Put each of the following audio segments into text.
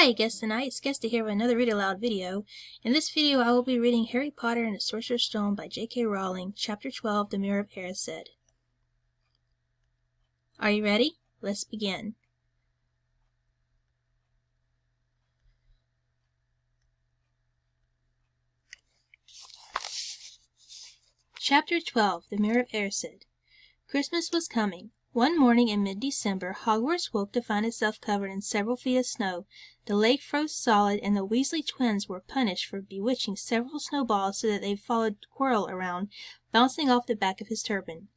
Hi, Gestaknights, Gesta here with another Read Aloud video. In this video I will be reading Harry Potter and the Sorcerer's Stone by J.K. Rowling, Chapter 12, The Mirror of Erised. Are you ready? Let's begin. Chapter 12, The Mirror of Erised. Christmas was coming. One morning in mid-December, Hogwarts woke to find itself covered in several feet of snow. The lake froze solid, and the Weasley twins were punished for bewitching several snowballs so that they followed Quirrell around, bouncing off the back of his turban.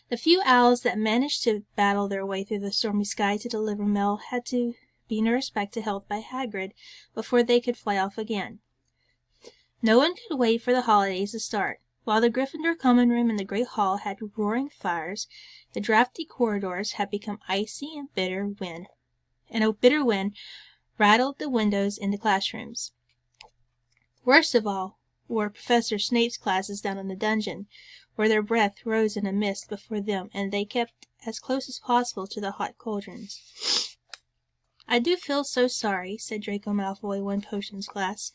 The few owls that managed to battle their way through the stormy sky to deliver mail had to be nursed back to health by Hagrid before they could fly off again. No one could wait for the holidays to start. While the Gryffindor common room and the Great Hall had roaring fires, the drafty corridors had become icy and a bitter wind rattled the windows in the classrooms. Worst of all were Professor Snape's classes down in the dungeon, where their breath rose in a mist before them, and they kept as close as possible to the hot cauldrons. "I do feel so sorry," said Draco Malfoy one potions class,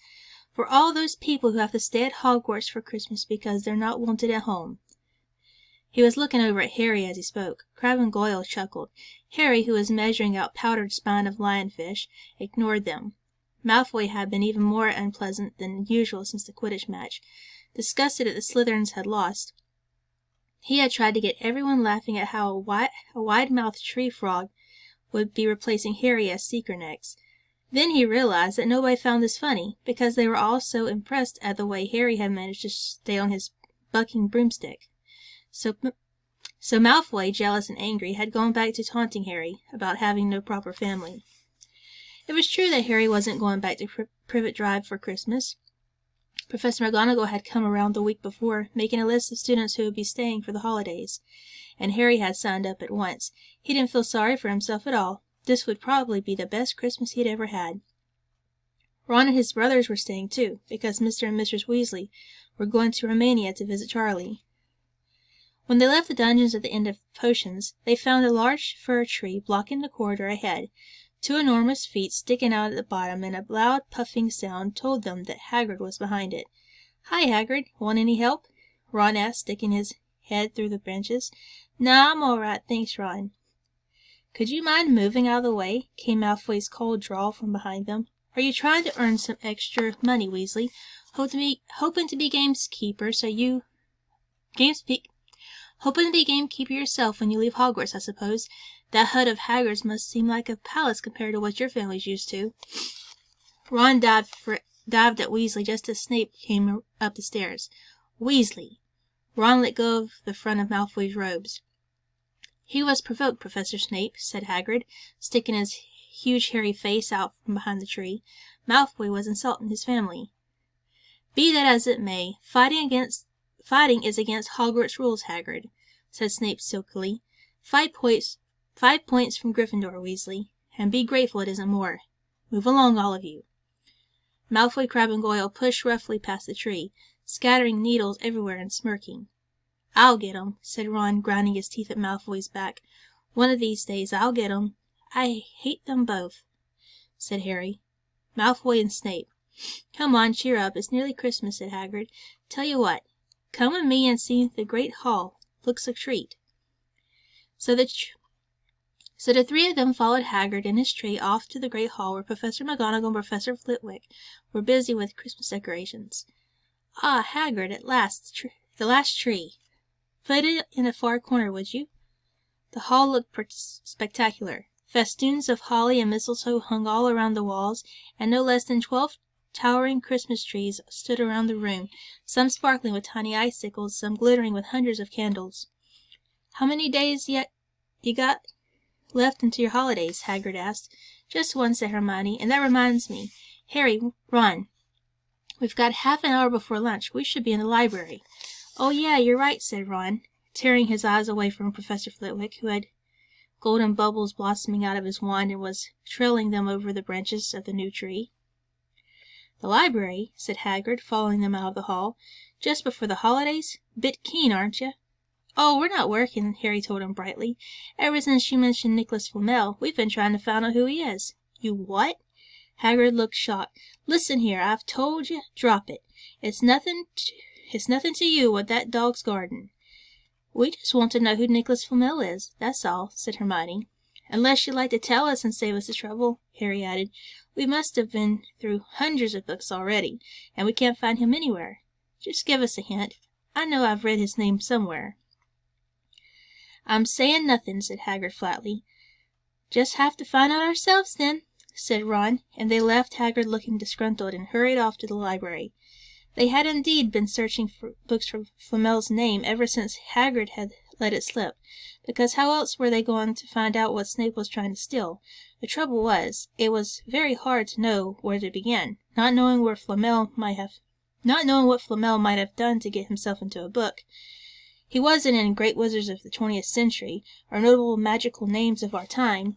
"for all those people who have to stay at Hogwarts for Christmas because they're not wanted at home." He was looking over at Harry as he spoke. Crabbe and Goyle chuckled. Harry, who was measuring out powdered spine of lionfish, ignored them. Malfoy had been even more unpleasant than usual since the Quidditch match. Disgusted at the Slytherins had lost, he had tried to get everyone laughing at how a wide-mouthed tree frog would be replacing Harry as Seeker next. Then he realized that nobody found this funny, because they were all so impressed at the way Harry had managed to stay on his bucking broomstick. So Malfoy, jealous and angry, had gone back to taunting Harry about having no proper family. It was true that Harry wasn't going back to Privet Drive for Christmas. Professor McGonagall had come around the week before, making a list of students who would be staying for the holidays, and Harry had signed up at once. He didn't feel sorry for himself at all. This would probably be the best Christmas he'd ever had. Ron and his brothers were staying too, because Mr. and Mrs. Weasley were going to Romania to visit Charlie. When they left the dungeons at the end of Potions, they found a large fir tree blocking the corridor ahead. Two enormous feet sticking out at the bottom, and a loud puffing sound told them that Hagrid was behind it. "Hi, Hagrid. Want any help?" Ron asked, sticking his head through the branches. "Nah, I'm all right, thanks, Ron." "Could you mind moving out of the way?" came Malfoy's cold drawl from behind them. "Are you trying to earn some extra money, Weasley? Hoping to be gamekeeper yourself when you leave Hogwarts, I suppose. That hut of Hagrid's must seem like a palace compared to what your family's used to." Ron dived at Weasley just as Snape came up the stairs. "Weasley!" Ron let go of the front of Malfoy's robes. "He was provoked, Professor Snape," said Hagrid, sticking his huge hairy face out from behind the tree. "Malfoy was insulting his family." "Be that as it may, fighting is against Hogwarts rules, Hagrid," said Snape silkily. 5 points from Gryffindor, Weasley, and be grateful it isn't more. Move along, all of you." Malfoy, Crabbe, and Goyle pushed roughly past the tree, scattering needles everywhere and smirking. "I'll get 'em," said Ron, grinding his teeth at Malfoy's back. "One of these days I'll get 'em." "I hate them both," said Harry. Malfoy and Snape. "Come on, cheer up. It's nearly Christmas," said Hagrid. "Tell you what. Come with me and see the Great Hall. Looks a treat." So the three of them followed Hagrid and his tree off to the Great Hall, where Professor McGonagall and Professor Flitwick were busy with Christmas decorations. "Ah, Hagrid, at last, the last tree. Put it in a far corner, would you?" The hall looked spectacular. Festoons of holly and mistletoe hung all around the walls, and no less than 12 towering Christmas trees stood around the room, some sparkling with tiny icicles, some glittering with hundreds of candles. "How many days yet you got left into your holidays?" Hagrid asked. "Just one," said Hermione. "And that reminds me. Harry, Ron, we've got half an hour before lunch. We should be in the library." "Oh, yeah, you're right," said Ron, tearing his eyes away from Professor Flitwick, who had golden bubbles blossoming out of his wand and was trailing them over the branches of the new tree. "The library," said Hagrid, following them out of the hall. "Just before the holidays? Bit keen, aren't you?" "Oh, we're not working," Harry told him brightly. "Ever since you mentioned Nicholas Flamel, we've been trying to find out who he is. You what? Hagrid looked shocked. Listen here, I've told you, drop it. It's nothing to you what that dog's garden. We just want to know who Nicholas Flamel is, that's all, said Hermione. Unless you'd like to tell us and save us the trouble, Harry added. We must have been through hundreds of books already, and we can't find him anywhere. Just give us a hint. I know I've read his name somewhere. I'm saying nothing, said Hagrid flatly. Just have to find out ourselves, then, said Ron, and they left Hagrid looking disgruntled and hurried off to the library. They had indeed been searching for books for Flamel's name ever since Hagrid had let it slip, because how else were they going to find out what Snape was trying to steal? The trouble was, it was very hard to know where to begin, not knowing what Flamel might have done to get himself into a book. He wasn't in Great Wizards of the 20th Century, or notable magical names of our time.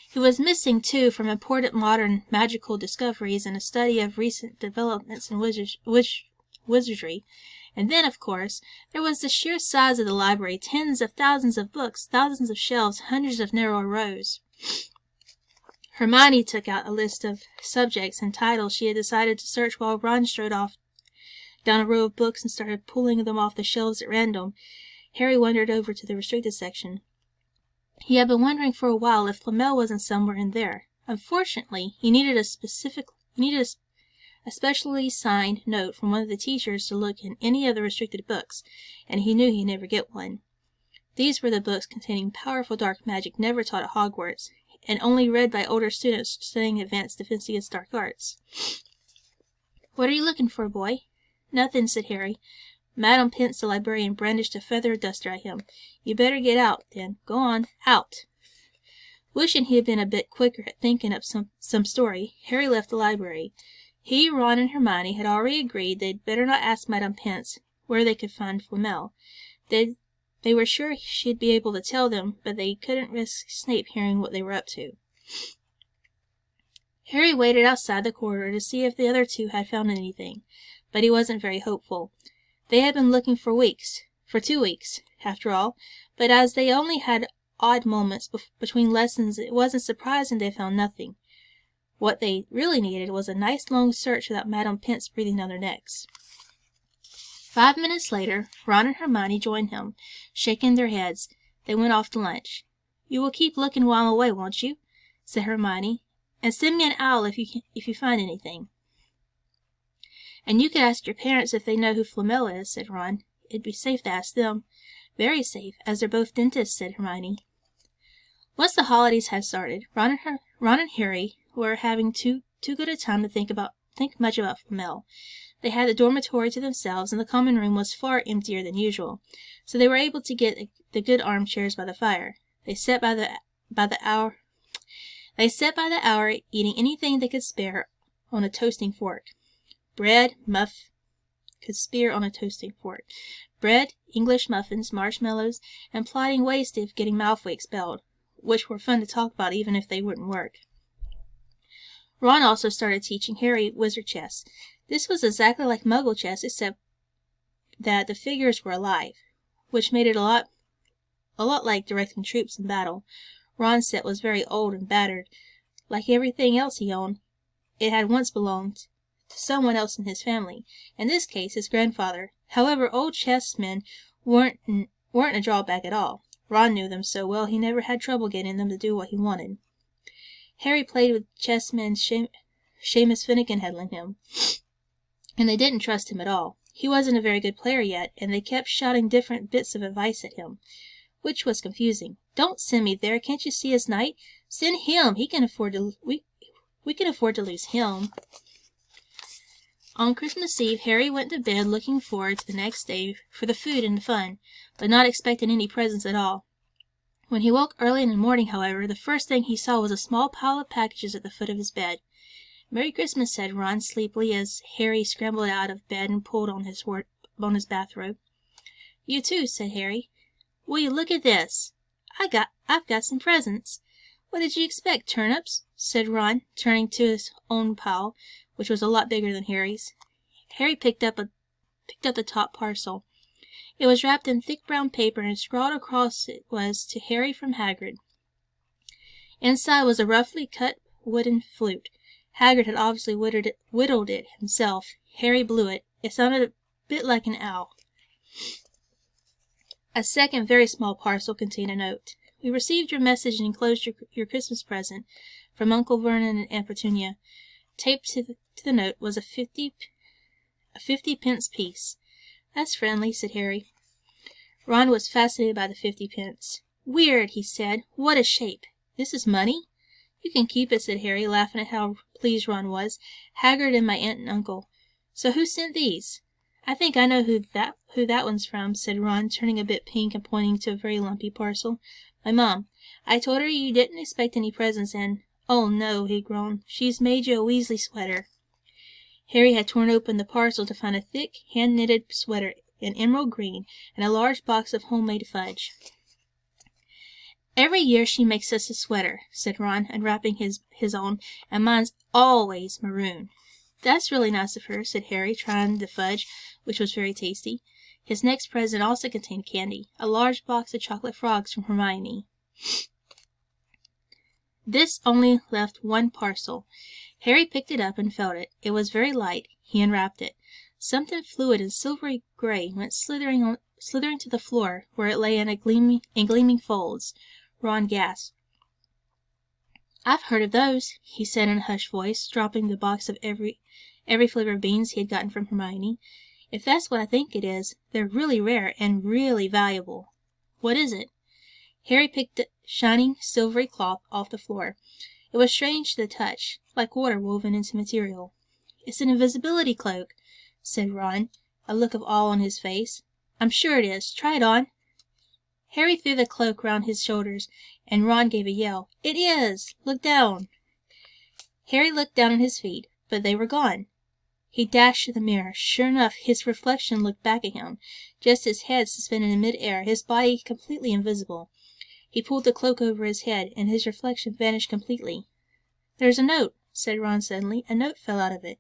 He was missing, too, from important modern magical discoveries and a study of recent developments in wizardry. And then, of course, there was the sheer size of the library, tens of thousands of books, thousands of shelves, hundreds of narrow rows. Hermione took out a list of subjects and titles she had decided to search while Ron strode off down a row of books and started pulling them off the shelves at random. Harry wandered over to the restricted section. He had been wondering for a while if Flamel wasn't somewhere in there. Unfortunately, he needed a specially signed note from one of the teachers to look in any of the restricted books, and he knew he'd never get one. These were the books containing powerful dark magic never taught at Hogwarts, and only read by older students studying advanced defense against dark arts. What are you looking for, boy? Nothing, said Harry. Madame Pince, the librarian, brandished a feather duster at him. You better get out, then. Go on, out. Wishing he had been a bit quicker at thinking up some story, Harry left the library. He, Ron, and Hermione had already agreed they'd better not ask Madame Pince where they could find Flamel. They were sure she'd be able to tell them, but they couldn't risk Snape hearing what they were up to. Harry waited outside the corridor to see if the other two had found anything, but he wasn't very hopeful. They had been looking for 2 weeks, after all, but as they only had odd moments between lessons, it wasn't surprising they found nothing. What they really needed was a nice long search without Madame Pince breathing down their necks. 5 minutes later, Ron and Hermione joined him, shaking their heads. They went off to lunch. You will keep looking while I'm away, won't you? Said Hermione. And send me an owl if you find anything. And you could ask your parents if they know who Flamel is, said Ron. It'd be safe to ask them. Very safe, as they're both dentists, said Hermione. Once the holidays had started, Ron and Harry were having too good a time to think much about Flamel. They had the dormitory to themselves, and the common room was far emptier than usual, so they were able to get the good armchairs by the fire. They sat by the hour, eating anything they could spare on a toasting fork. Bread, English muffins, marshmallows, and plotting ways of getting Malfoy expelled, which were fun to talk about even if they wouldn't work. Ron also started teaching Harry wizard chess. This was exactly like Muggle chess, except that the figures were alive, which made it a lot like directing troops in battle. Ron's set was very old and battered. Like everything else he owned, it had once belonged to someone else in his family, in this case his grandfather. However, old chessmen weren't a drawback at all. Ron knew them so well he never had trouble getting them to do what he wanted. Harry played with chessmen Seamus Finnegan had lent him, and they didn't trust him at all. He wasn't a very good player yet, and they kept shouting different bits of advice at him, which was confusing. Don't send me there, can't you see his knight? Send him, we can afford to lose him. On Christmas Eve, Harry went to bed looking forward to the next day for the food and the fun, but not expecting any presents at all. When he woke early in the morning, however, the first thing he saw was a small pile of packages at the foot of his bed. "Merry Christmas," said Ron sleepily as Harry scrambled out of bed and pulled on his bathrobe. "You too," said Harry. "Will you look at this? I've got some presents." "What did you expect, turnips?" said Ron, turning to his own pile, which was a lot bigger than Harry's. Harry picked up the top parcel. It was wrapped in thick brown paper, and scrawled across it was, "To Harry from Hagrid." Inside was a roughly cut wooden flute. Hagrid had obviously whittled it himself. Harry blew it. It sounded a bit like an owl. A second very small parcel contained a note. We received your message and enclosed your Christmas present from Uncle Vernon and Aunt Petunia. Taped to the note was a 50-pence piece. That's friendly, said Harry. Ron was fascinated by the 50 pence. Weird, he said. What a shape. This is money? You can keep it, said Harry, laughing at how pleased Ron was. Hagrid and my aunt and uncle. So who sent these? I think I know who that one's from, said Ron, turning a bit pink and pointing to a very lumpy parcel. My mom. I told her you didn't expect any presents and... Oh, no, he groaned. She's made you a Weasley sweater. Harry had torn open the parcel to find a thick, hand-knitted sweater in emerald green and a large box of homemade fudge. Every year she makes us a sweater, said Ron, unwrapping his own, and mine's always maroon. That's really nice of her, said Harry, trying the fudge, which was very tasty. His next present also contained candy, a large box of chocolate frogs from Hermione. This only left one parcel. Harry picked it up and felt it. It was very light. He unwrapped it. Something fluid and silvery gray went slithering to the floor, where it lay in gleaming folds. Ron gasped. I've heard of those, he said in a hushed voice, dropping the box of every flavor of beans he had gotten from Hermione. If that's what I think it is, they're really rare and really valuable. What is it? Harry picked the shining silvery cloth off the floor. It was strange to the touch, like water woven into material. It's an invisibility cloak, said Ron, a look of awe on his face. I'm sure it is. Try it on. Harry threw the cloak round his shoulders, and Ron gave a yell. It is! Look down! Harry looked down at his feet, but they were gone. He dashed to the mirror. Sure enough, his reflection looked back at him, just his head suspended in mid-air, his body completely invisible. He pulled the cloak over his head, and his reflection vanished completely. There's a note, said Ron suddenly. A note fell out of it.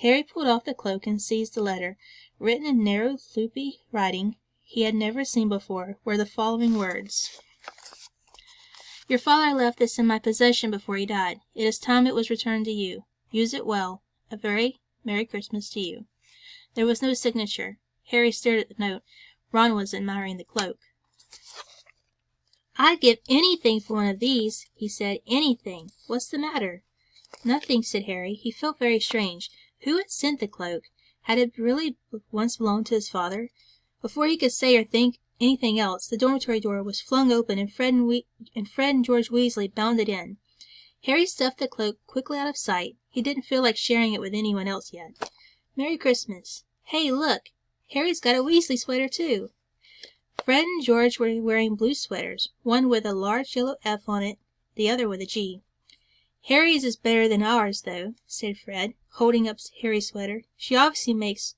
Harry pulled off the cloak and seized the letter. Written in narrow, loopy writing he had never seen before were the following words. Your father left this in my possession before he died. It is time it was returned to you. Use it well. A very Merry Christmas to you. There was no signature. Harry stared at the note. Ron was admiring the cloak. I'd give anything for one of these, he said. Anything. What's the matter? Nothing, said Harry. He felt very strange. Who had sent the cloak? Had it really once belonged to his father? Before he could say or think anything else, the dormitory door was flung open and Fred and George Weasley bounded in. Harry stuffed the cloak quickly out of sight. He didn't feel like sharing it with anyone else yet. Merry Christmas. Hey, look! Harry's got a Weasley sweater, too. Fred and George were wearing blue sweaters, one with a large yellow F on it, the other with a G. Harry's is better than ours, though, said Fred, holding up Harry's sweater. She obviously makes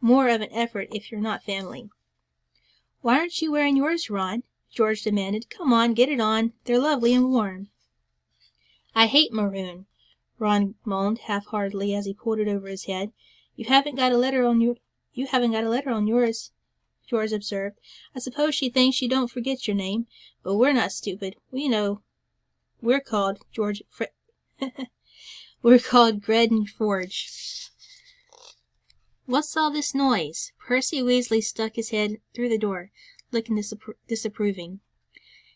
more of an effort if you're not family. Why aren't you wearing yours, Ron? George demanded. Come on, get it on. They're lovely and warm. I hate maroon, Ron moaned half-heartedly as he pulled it over his head. You haven't got a letter on yours, George observed. I suppose she thinks you don't forget your name, but we're not stupid. We know. We're called we're called Gred and Forge. What's all this noise? Percy Weasley stuck his head through the door, looking disapproving.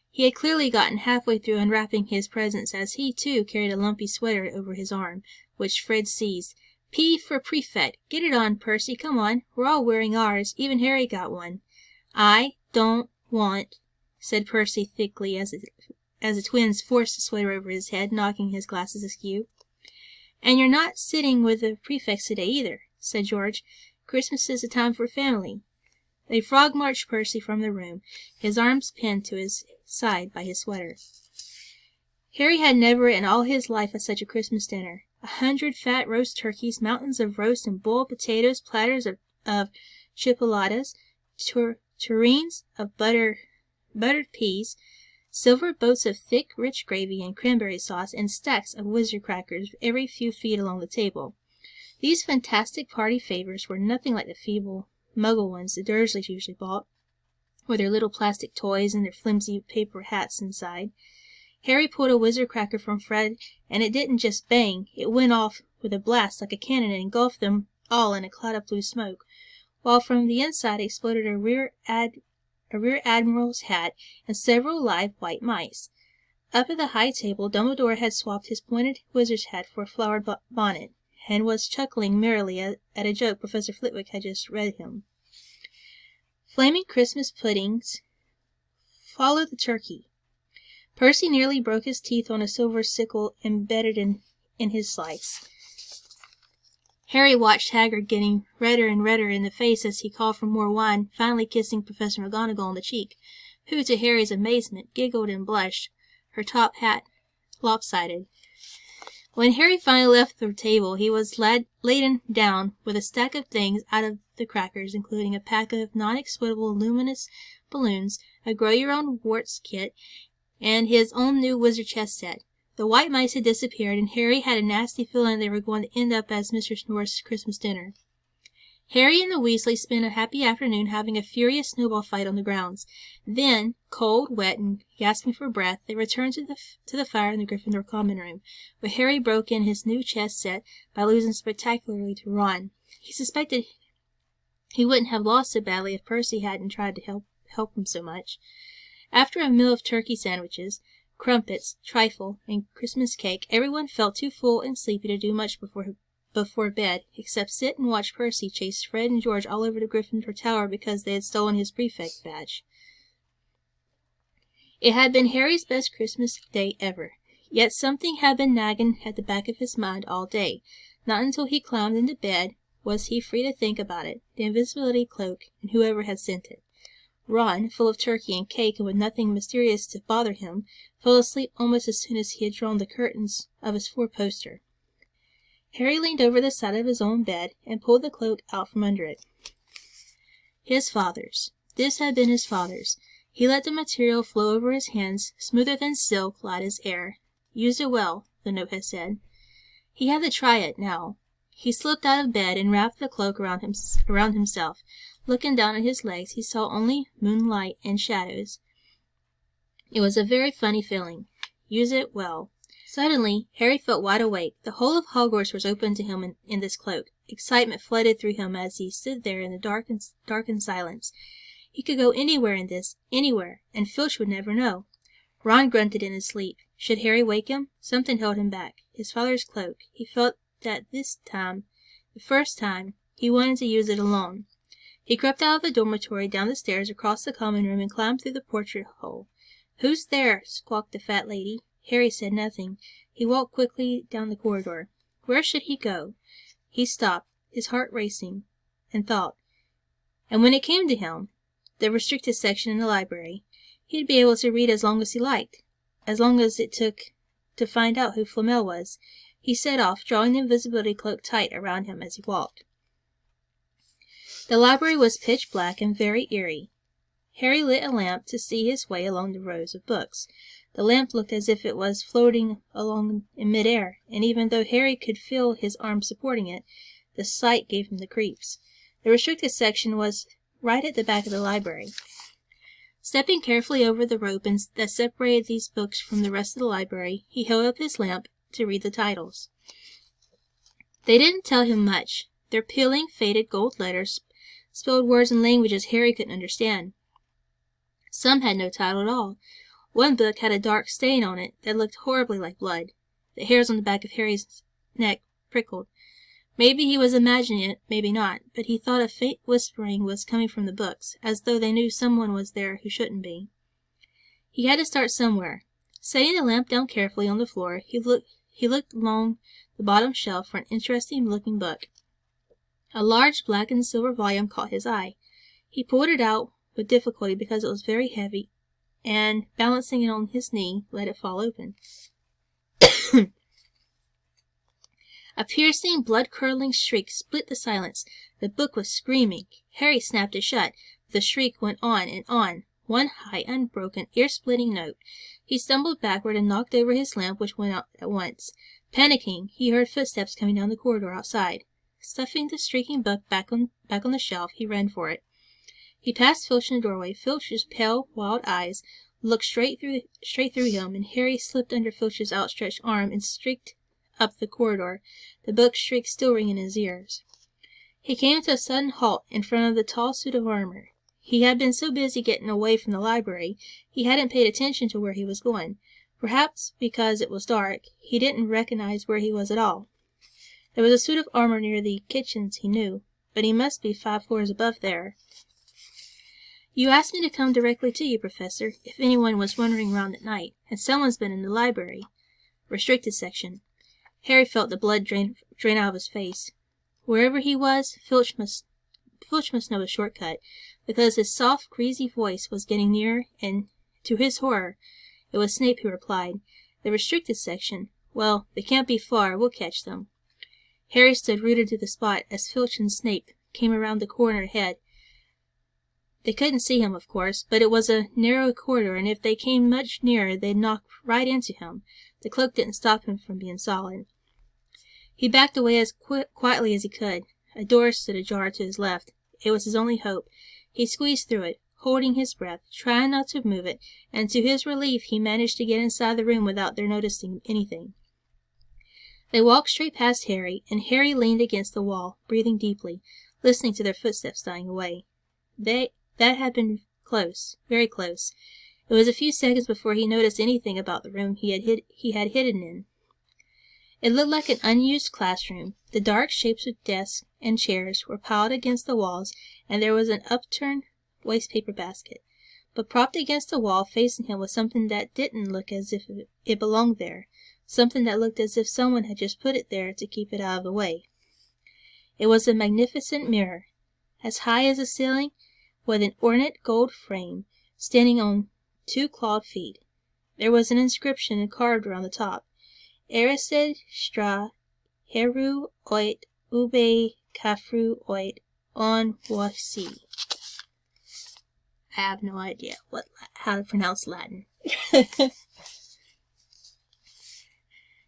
He had clearly gotten halfway through unwrapping his presents as he, too, carried a lumpy sweater over his arm, which Fred seized. P for prefect. Get it on, Percy. Come on. We're all wearing ours. Even Harry got one. I don't want, said Percy thickly as the twins forced the sweater over his head, knocking his glasses askew. And you're not sitting with the prefects today either, said George. Christmas is a time for family. They frog-marched Percy from the room, his arms pinned to his side by his sweater. Harry had never in all his life had such a Christmas dinner. 100 fat roast turkeys, mountains of roast and boiled potatoes, platters of chipolatas, tureens of buttered peas, silver boats of thick, rich gravy and cranberry sauce, and stacks of wizard crackers every few feet along the table. These fantastic party favors were nothing like the feeble Muggle ones the Dursleys usually bought, with their little plastic toys and their flimsy paper hats inside. Harry pulled a wizard cracker from Fred, and it didn't just bang, it went off with a blast like a cannon and engulfed them all in a cloud of blue smoke, while from the inside exploded a rear admiral's hat and several live white mice. Up at the high table, Dumbledore had swapped his pointed wizard's hat for a flowered bonnet, and was chuckling merrily at a joke Professor Flitwick had just read him. Flaming Christmas puddings followed the turkey. Percy nearly broke his teeth on a silver sickle embedded in his slice. Harry watched Hagrid getting redder and redder in the face as he called for more wine, finally kissing Professor McGonagall on the cheek, who, to Harry's amazement, giggled and blushed, her top hat lopsided. When Harry finally left the table, he was laden down with a stack of things out of the crackers, including a pack of non-explodable luminous balloons, a grow-your-own-warts kit, and his own new wizard chess set. The white mice had disappeared, and Harry had a nasty feeling they were going to end up as Mr. Norris' Christmas dinner. Harry and the Weasleys spent a happy afternoon having a furious snowball fight on the grounds. Then, cold, wet, and gasping for breath, they returned to the fire in the Gryffindor common room, where Harry broke in his new chess set by losing spectacularly to Ron. He suspected he wouldn't have lost so badly if Percy hadn't tried to help him so much. After a meal of turkey sandwiches, crumpets, trifle, and Christmas cake, everyone felt too full and sleepy to do much before bed, except sit and watch Percy chase Fred and George all over the Gryffindor Tower because they had stolen his prefect badge. It had been Harry's best Christmas day ever, yet something had been nagging at the back of his mind all day. Not until he climbed into bed was he free to think about it, the invisibility cloak, and whoever had sent it. Ron, full of turkey and cake and with nothing mysterious to bother him, fell asleep almost as soon as he had drawn the curtains of his four-poster. Harry leaned over the side of his own bed and pulled the cloak out from under it. His father's. This had been his father's. He let the material flow over his hands, smoother than silk, light as air. Use it well, the note had said. He had to try it now. He slipped out of bed and wrapped the cloak around himself. Looking down at his legs, he saw only moonlight and shadows. It was a very funny feeling. Use it well. Suddenly, Harry felt wide awake. The whole of Hogwarts was open to him in this cloak. Excitement flooded through him as he stood there in the darkened silence. He could go anywhere in this, anywhere, and Filch would never know. Ron grunted in his sleep. Should Harry wake him? Something held him back. His father's cloak. He felt that this time, the first time, he wanted to use it alone. He crept out of the dormitory, down the stairs, across the common room, and climbed through the portrait hole. "Who's there?" squawked the fat lady. Harry said nothing. He walked quickly down the corridor. Where should he go? He stopped, his heart racing, and thought. And when it came to him, the restricted section in the library, he'd be able to read as long as he liked, as long as it took to find out who Flamel was. He set off, drawing the invisibility cloak tight around him as he walked. The library was pitch black and very eerie. Harry lit a lamp to see his way along the rows of books. The lamp looked as if it was floating along in mid-air, and even though Harry could feel his arm supporting it, the sight gave him the creeps. The restricted section was right at the back of the library. Stepping carefully over the rope that separated these books from the rest of the library, he held up his lamp to read the titles. They didn't tell him much. Their peeling, faded gold letters spelled words in languages Harry couldn't understand. Some had no title at all. One book had a dark stain on it that looked horribly like blood. The hairs on the back of Harry's neck prickled. Maybe he was imagining it, maybe not, but he thought a faint whispering was coming from the books, as though they knew someone was there who shouldn't be. He had to start somewhere. Setting the lamp down carefully on the floor, he looked along the bottom shelf for an interesting-looking book. A large black and silver volume caught his eye. He pulled it out with difficulty because it was very heavy, and, balancing it on his knee, let it fall open. A piercing, blood-curdling shriek split the silence. The book was screaming. Harry snapped it shut. The shriek went on and on, one high, unbroken, ear-splitting note. He stumbled backward and knocked over his lamp, which went out at once. Panicking, he heard footsteps coming down the corridor outside. Stuffing the shrieking book back on the shelf, he ran for it. He passed Filch in the doorway. Filch's pale, wild eyes looked straight through him, and Harry slipped under Filch's outstretched arm and streaked up the corridor, the book's shriek still ringing in his ears. He came to a sudden halt in front of the tall suit of armor. He had been so busy getting away from the library, he hadn't paid attention to where he was going. Perhaps because it was dark, he didn't recognize where he was at all. There was a suit of armor near the kitchens, he knew, but he must be 5 floors above there. You asked me to come directly to you, Professor, if anyone was wandering around at night, and someone's been in the library. Restricted section. Harry felt the blood drain out of his face. Wherever he was, Filch must know a shortcut, because his soft, greasy voice was getting nearer, and, to his horror, it was Snape who replied, "The restricted section? Well, they can't be far. We'll catch them." Harry stood rooted to the spot as Filch and Snape came around the corner ahead. They couldn't see him, of course, but it was a narrow corridor, and if they came much nearer, they'd knock right into him. The cloak didn't stop him from being solid. He backed away as quietly as he could. A door stood ajar to his left. It was his only hope. He squeezed through it, holding his breath, trying not to move it, and to his relief he managed to get inside the room without their noticing anything. They walked straight past Harry, and Harry leaned against the wall, breathing deeply, listening to their footsteps dying away. That had been close, very close. It was a few seconds before he noticed anything about the room he had hidden in. It looked like an unused classroom. The dark shapes of desks and chairs were piled against the walls, and there was an upturned wastepaper basket. But propped against the wall facing him was something that didn't look as if it belonged there, something that looked as if someone had just put it there to keep it out of the way. It was a magnificent mirror, as high as the ceiling, with an ornate gold frame, standing on 2 clawed feet. There was an inscription carved around the top. Erised stra heru oit ube kafru oit on wasi. I have no idea how to pronounce Latin.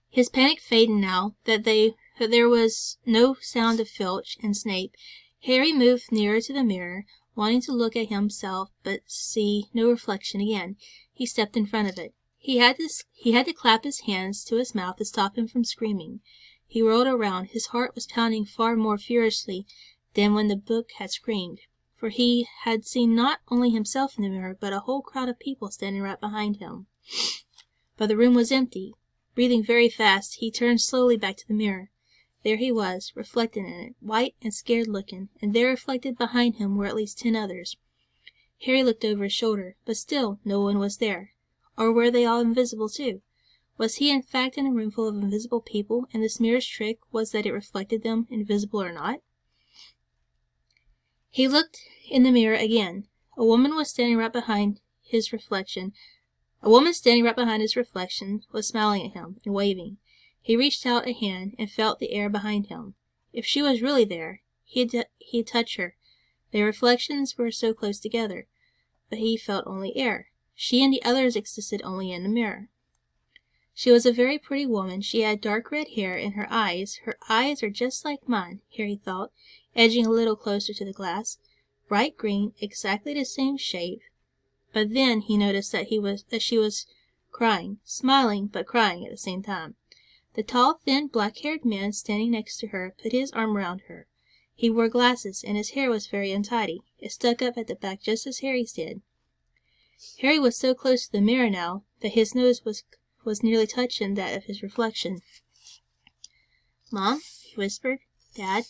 His panic fading now that there was no sound of Filch and Snape, Harry moved nearer to the mirror, wanting to look at himself but see no reflection again. He stepped in front of it. He had to clap his hands to his mouth to stop him from screaming. He whirled around. His heart was pounding far more furiously than when the book had screamed, for he had seen not only himself in the mirror, but a whole crowd of people standing right behind him. But the room was empty. Breathing very fast, he turned slowly back to the mirror. There he was, reflected in it, white and scared looking, and there reflected behind him were at least 10 others. Harry looked over his shoulder, but still no one was there. Or were they all invisible too? Was he in fact in a room full of invisible people, and this mirror's trick was that it reflected them, invisible or not? He looked in the mirror again. A woman standing right behind his reflection was smiling at him and waving. He reached out a hand and felt the air behind him. If she was really there, he'd touch her. Their reflections were so close together, but he felt only air. She and the others existed only in the mirror. She was a very pretty woman. She had dark red hair, and her eyes are just like mine, Harry thought, edging a little closer to the glass. Bright green, exactly the same shape. But then he noticed that she was crying, smiling but crying at the same time. The tall, thin, black-haired man standing next to her put his arm around her. He wore glasses, and his hair was very untidy. It stuck up at the back just as Harry's did. Harry was so close to the mirror now that his nose was nearly touching that of his reflection. "Mom," he whispered. "Dad."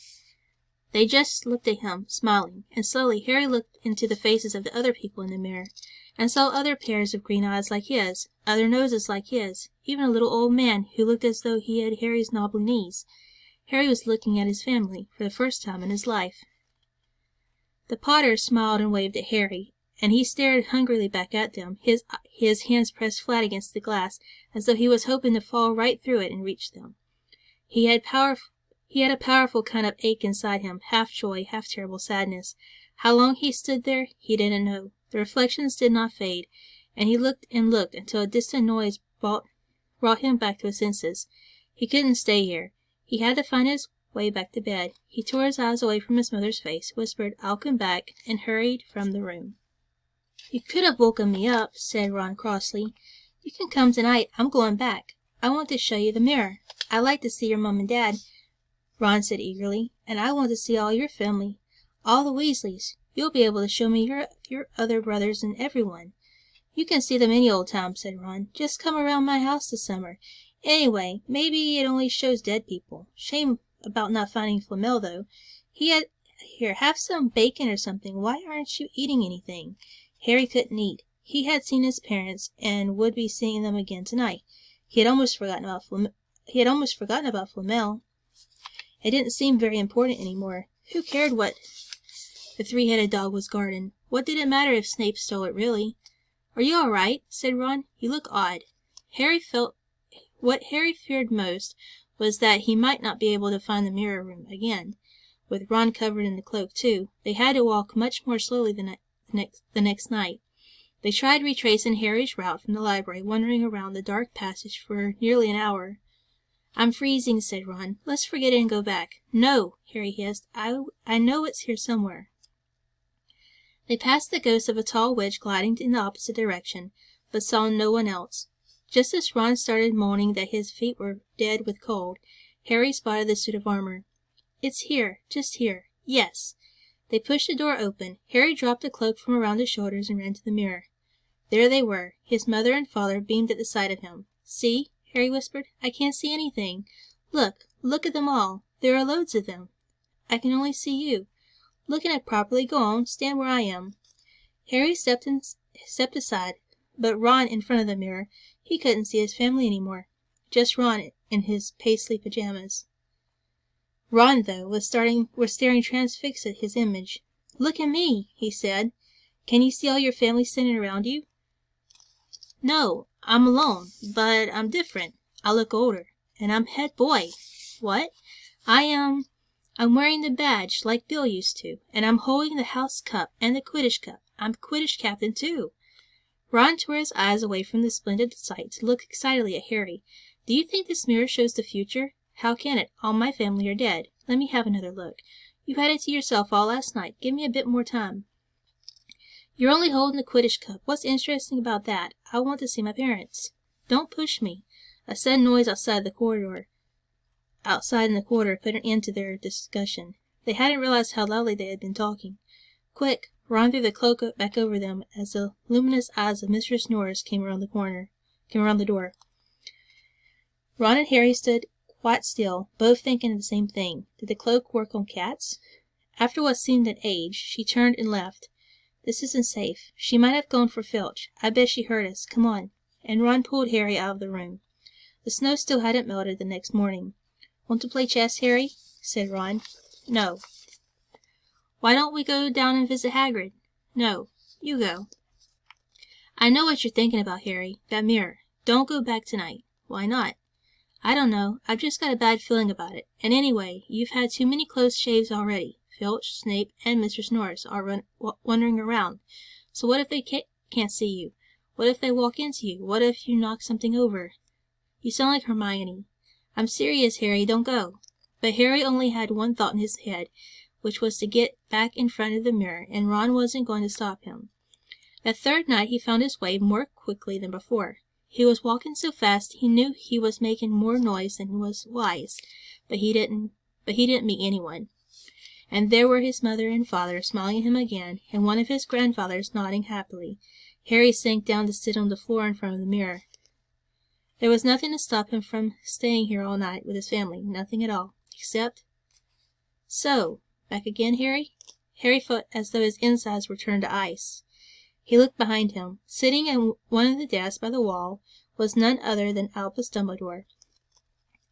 They just looked at him, smiling, and slowly Harry looked into the faces of the other people in the mirror, and saw other pairs of green eyes like his, other noses like his, even a little old man who looked as though he had Harry's knobbly knees. Harry was looking at his family for the first time in his life. The Potter smiled and waved at Harry, and he stared hungrily back at them, his hands pressed flat against the glass, as though he was hoping to fall right through it and reach them. He had a powerful kind of ache inside him, half joy, half terrible sadness. How long he stood there, he didn't know. The reflections did not fade, and he looked and looked until a distant noise brought him back to his senses. He couldn't stay here. He had to find his way back to bed. He tore his eyes away from his mother's face, whispered, "I'll come back," and hurried from the room. "You could have woken me up," said Ron crossly. "You can come tonight. I'm going back. I want to show you the mirror. I'd like to see your mom and dad," Ron said eagerly, "and I want to see all your family, all the Weasleys. You'll be able to show me your other brothers and everyone." "You can see them any old time," said Ron. "Just come around my house this summer. Anyway, maybe it only shows dead people. Shame about not finding Flamel, though. Here, have some bacon or something. Why aren't you eating anything?" Harry couldn't eat. He had seen his parents, and would be seeing them again tonight. He had almost forgotten about Flamel. It didn't seem very important anymore. Who cared what the three-headed dog was guarding? What did it matter if Snape stole it, really? "Are you all right?" said Ron. "You look odd." What Harry feared most was that he might not be able to find the mirror room again. With Ron covered in the cloak, too, they had to walk much more slowly the next night. They tried retracing Harry's route from the library, wandering around the dark passage for nearly an hour. "I'm freezing," said Ron. "Let's forget it and go back." "No," Harry hissed. I know it's here somewhere." They passed the ghost of a tall witch gliding in the opposite direction, but saw no one else. Just as Ron started moaning that his feet were dead with cold, Harry spotted the suit of armor. "It's here, just here. Yes." They pushed the door open. Harry dropped the cloak from around his shoulders and ran to the mirror. There they were. His mother and father beamed at the sight of him. "See?" Harry whispered. "I can't see anything. Look at them all. There are loads of them. I can only see you. Look at it properly. Go on, stand where I am." Harry stepped aside, but Ron in front of the mirror. He couldn't see his family anymore. Just Ron in his paisley pajamas. Ron, though, was staring transfixed at his image. "Look at me," he said. "Can you see all your family standing around you?" "No, I'm alone, but I'm different. I look older, and I'm head boy. What? I'm wearing the badge like Bill used to, and I'm holding the house cup and the Quidditch cup. I'm Quidditch captain, too." Ron tore his eyes away from the splendid sight to look excitedly at Harry. "Do you think this mirror shows the future? How can it? All my family are dead. Let me have another look. You had it to yourself all last night. Give me a bit more time." "You're only holding the Quidditch cup. What's interesting about that? I want to see my parents." "Don't push me." A sudden noise outside in the corridor put an end to their discussion. They hadn't realized how loudly they had been talking. "Quick!" Ron threw the cloak back over them as the luminous eyes of Mistress Norris came around the door. Ron and Harry stood quite still, both thinking the same thing. Did the cloak work on cats? After what seemed an age, she turned and left. "This isn't safe. She might have gone for Filch. I bet she heard us. Come on." And Ron pulled Harry out of the room. The snow still hadn't melted the next morning. "Want to play chess, Harry?" said Ron. "No." "Why don't we go down and visit Hagrid?" "No. You go." "I know what you're thinking about, Harry. That mirror. Don't go back tonight." "Why not?" "I don't know. I've just got a bad feeling about it. And anyway, you've had too many close shaves already. Filch, Snape, and Mistress Norris are wandering around. So what if they can't see you? What if they walk into you? What if you knock something over?" "You sound like Hermione." "I'm serious, Harry. Don't go." But Harry only had one thought in his head, which was to get back in front of the mirror, and Ron wasn't going to stop him. That third night he found his way more quickly than before. He was walking so fast he knew he was making more noise than was wise, but he didn't meet anyone. And there were his mother and father smiling at him again, and one of his grandfathers nodding happily. Harry sank down to sit on the floor in front of the mirror. There was nothing to stop him from staying here all night with his family, nothing at all, except... "So, back again, Harry?" Harry felt as though his insides were turned to ice. He looked behind him. Sitting at one of the desks by the wall was none other than Albus Dumbledore.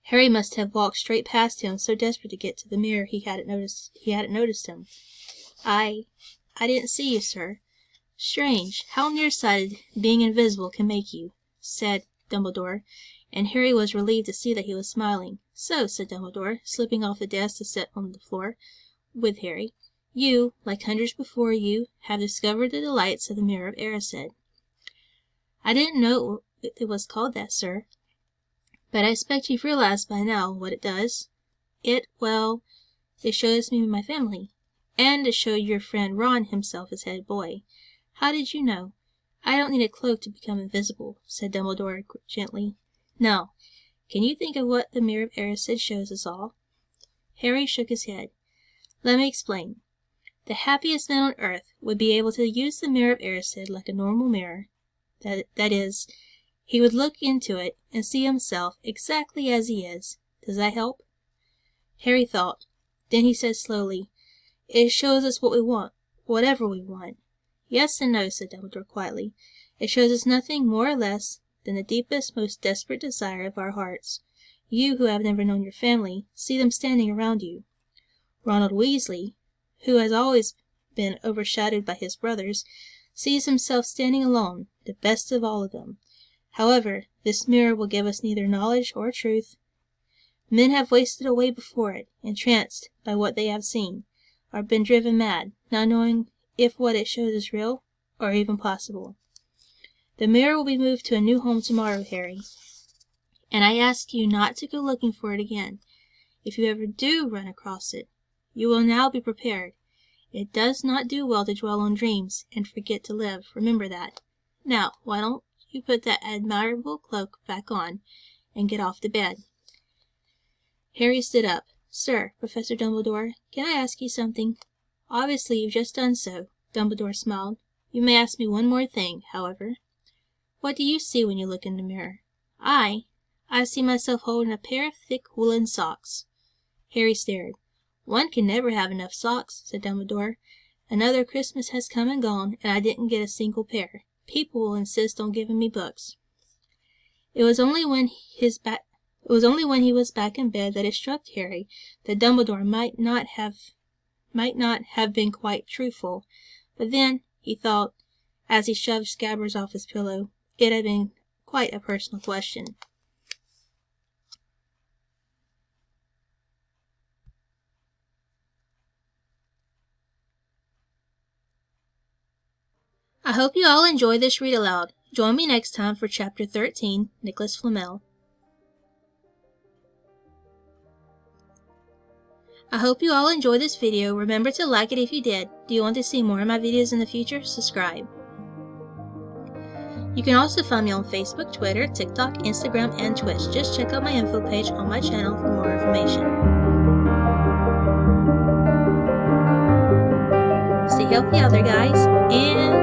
Harry must have walked straight past him, so desperate to get to the mirror he hadn't noticed him. I didn't see you, sir." "Strange how nearsighted being invisible can make you," said Dumbledore, and Harry was relieved to see that he was smiling. "So," said Dumbledore, slipping off the desk to sit on the floor with Harry, "you, like hundreds before you, have discovered the delights of the Mirror of Erised." "I didn't know it was called that, sir. But I expect you've realized by now what it does." It shows me my family. And it showed your friend Ron himself as head boy. How did you know? I don't need a cloak to become invisible, said Dumbledore gently. No. Can you think of what the Mirror of Erised shows us all? Harry shook his head. Let me explain. The happiest man on earth would be able to use the Mirror of Erised like a normal mirror. That is, he would look into it and see himself exactly as he is. Does that help? Harry thought. Then he said slowly, It shows us what we want, whatever we want. Yes and no, said Dumbledore quietly. It shows us nothing more or less than the deepest, most desperate desire of our hearts. You, who have never known your family, see them standing around you. Ronald Weasley, who has always been overshadowed by his brothers, sees himself standing alone, the best of all of them. However, this mirror will give us neither knowledge or truth. Men have wasted away before it, entranced by what they have seen, or been driven mad, not knowing if what it shows is real or even possible. The mirror will be moved to a new home tomorrow, Harry, and I ask you not to go looking for it again. If you ever do run across it, you will now be prepared. It does not do well to dwell on dreams and forget to live. Remember that. Now, why don't you put that admirable cloak back on and get off to bed? Harry stood up. Sir, Professor Dumbledore, can I ask you something? Obviously, you've just done so. Dumbledore smiled. You may ask me one more thing, however. What do you see when you look in the mirror? I see myself holding a pair of thick woolen socks. Harry stared. One can never have enough socks, said Dumbledore. Another Christmas has come and gone, and I didn't get a single pair. People will insist on giving me books. It was only when he was back in bed that it struck Harry that Dumbledore might not have been quite truthful. But then, he thought, as he shoved Scabbers off his pillow, it had been quite a personal question. I hope you all enjoy this read aloud. Join me next time for Chapter 13, Nicholas Flamel. I hope you all enjoyed this video. Remember to like it if you did. Do you want to see more of my videos in the future? Subscribe. You can also find me on Facebook, Twitter, TikTok, Instagram, and Twitch. Just check out my info page on my channel for more information. Stay healthy out there, guys, and